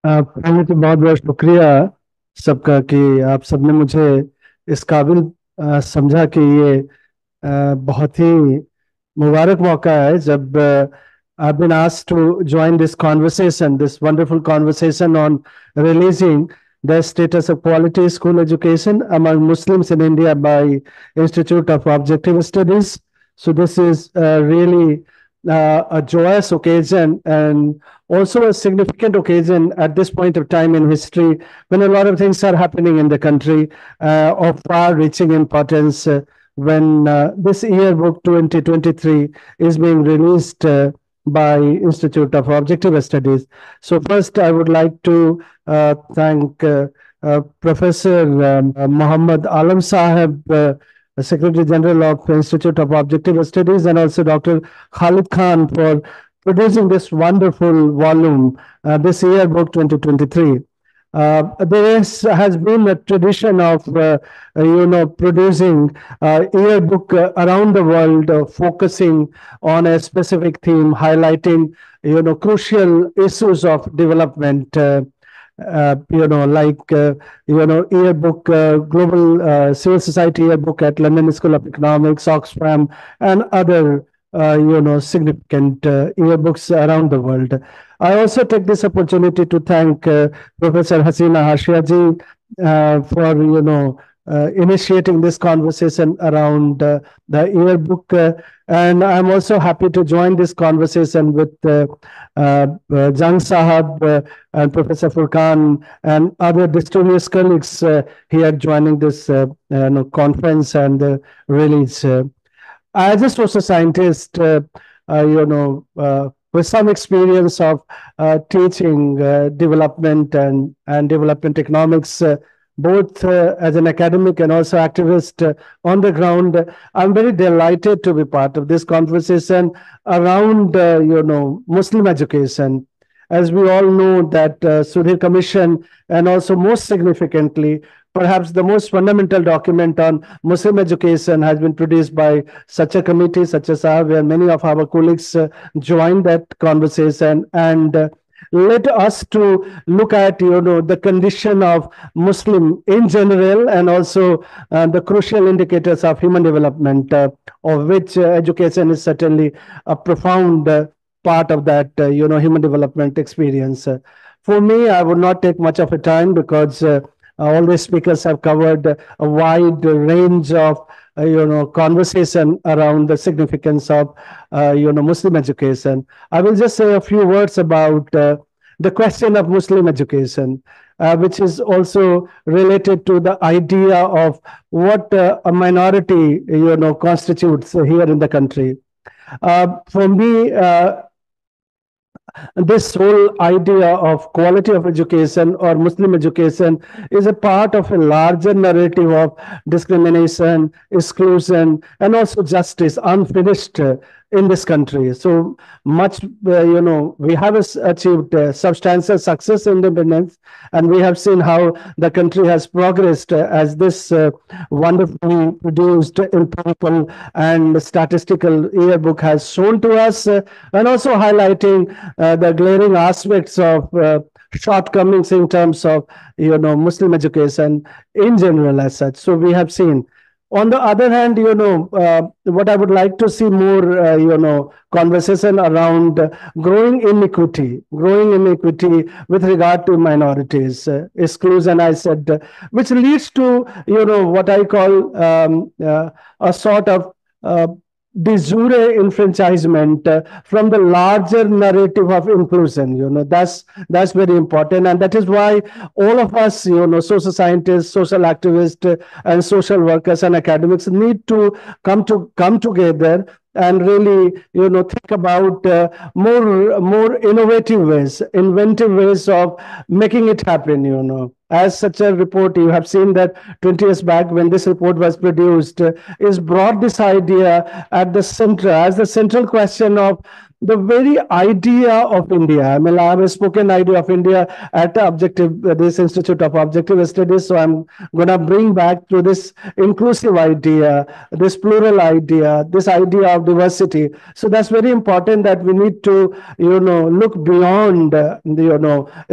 पहले तो बहुत बहुत शुक्रिया सबका कि आप सबने मुझे इस काबिल समझा कि ये बहुत ही मुबारक मौका है जब I've been asked to join this conversation, this wonderful conversation on releasing the status of quality school education among Muslims in India by Institute of Objective Studies. So this is really a joyous occasion and also a significant occasion at this point of time in history when a lot of things are happening in the country of far-reaching importance. When this yearbook 2023 is being released by Institute of Objective Studies. So first, I would like to thank Professor Muhammad Alam Sahib, Secretary General of Institute of Objective Studies, and also Dr. Khalid Khan for producing this wonderful volume, this yearbook 2023. There has been a tradition of, producing yearbook around the world, focusing on a specific theme, highlighting, crucial issues of development. Yearbook, Global Civil Society Yearbook at London School of Economics, Oxfam, and other, significant yearbooks around the world. I also take this opportunity to thank Professor Hasina Hashiaji for, initiating this conversation around the yearbook. And I'm also happy to join this conversation with Jang Sahab and Professor Furkan and other distinguished colleagues here joining this conference and release. As a social scientist, with some experience of teaching development and development economics, both as an academic and also activist on the ground, I'm very delighted to be part of this conversation around, Muslim education. As we all know that Sudhir Commission, and also most significantly, perhaps the most fundamental document on Muslim education has been produced by such a committee, such as I, where many of our colleagues joined that conversation and led us to look at, the condition of Muslim in general and also the crucial indicators of human development, of which education is certainly a profound part of that, human development experience. For me, I would not take much of a time because all the speakers have covered a wide range of conversation around the significance of Muslim education. I will just say a few words about the question of Muslim education, which is also related to the idea of what a minority constitutes here in the country. For me, this whole idea of quality of education or Muslim education is a part of a larger narrative of discrimination, exclusion, and also justice unfinished in this country. So much, we have achieved substantial success in independence, and we have seen how the country has progressed as this wonderfully produced empirical and statistical yearbook has shown to us, and also highlighting the glaring aspects of shortcomings in terms of Muslim education in general as such. So we have seen. On the other hand, what I would like to see more, conversation around growing inequity with regard to minorities, exclusion, I said, which leads to, what I call a sort of de jure enfranchisement from the larger narrative of inclusion. That's very important, and that is why all of us, social scientists, social activists, and social workers and academics need to come together and really, think about more innovative ways, inventive ways of making it happen. As such a report, you have seen that 20 years back when this report was produced, is brought this idea at the center, as the central question of the very idea of India. I mean, I have a spoken idea of India at this Institute of Objective Studies. So I'm going to bring back to this inclusive idea, this plural idea, this idea of diversity. So that's very important that we need to, look beyond,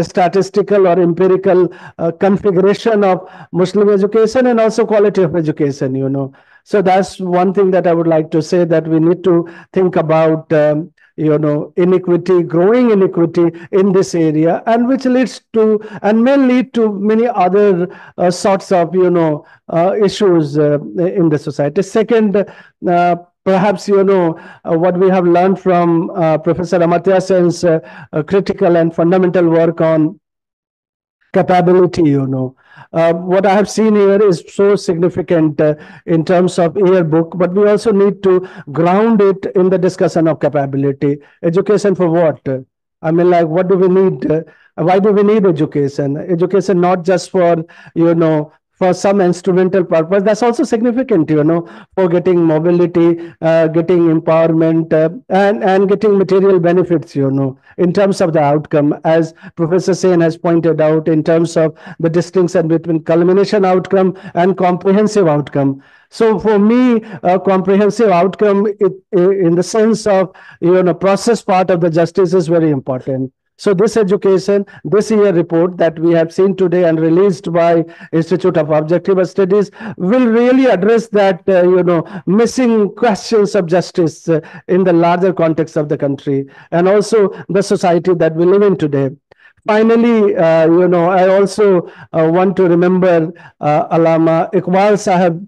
statistical or empirical configuration of Muslim education and also quality of education. So that's one thing that I would like to say, that we need to think about inequity, growing inequity in this area, and which leads to and may lead to many other sorts of issues in the society. Second, perhaps what we have learned from Professor Amartya Sen's critical and fundamental work on capability. What I have seen here is so significant in terms of Yearbook, but we also need to ground it in the discussion of capability. Education for what? I mean, like, what do we need? Why do we need education? Education not just for some instrumental purpose. That's also significant, for getting mobility, getting empowerment, and getting material benefits, in terms of the outcome, as Professor Sen has pointed out, in terms of the distinction between culmination outcome and comprehensive outcome. So for me, a comprehensive outcome, in the sense of process part of the justice, is very important. So this education, this year report that we have seen today and released by Institute of Objective Studies, will really address that, missing questions of justice in the larger context of the country and also the society that we live in today. Finally, I also want to remember Allama Iqbal Sahab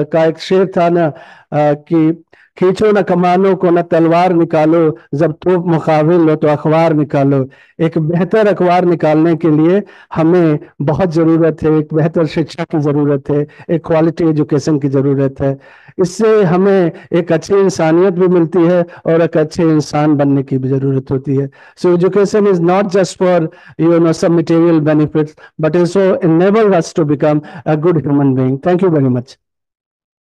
का एक शेर था ना, कि खींचो न कमानों को न तलवार निकालो, जब तोप मुकाबिल हो तो अखबार निकालो। एक बेहतर अखबार निकालने के लिए हमें बहुत ज़रूरत है, एक बेहतर शिक्षा की ज़रूरत है, एक क्वालिटी एजुकेशन की ज़रूरत है। इससे हमें एक अच्छी इंसानियत भी मिलती है और एक अच्छे इंसान बनने की भी ज़रूरत होती है। So education is not just for some material benefits, but also enable us to become a good human being. Thank you very much.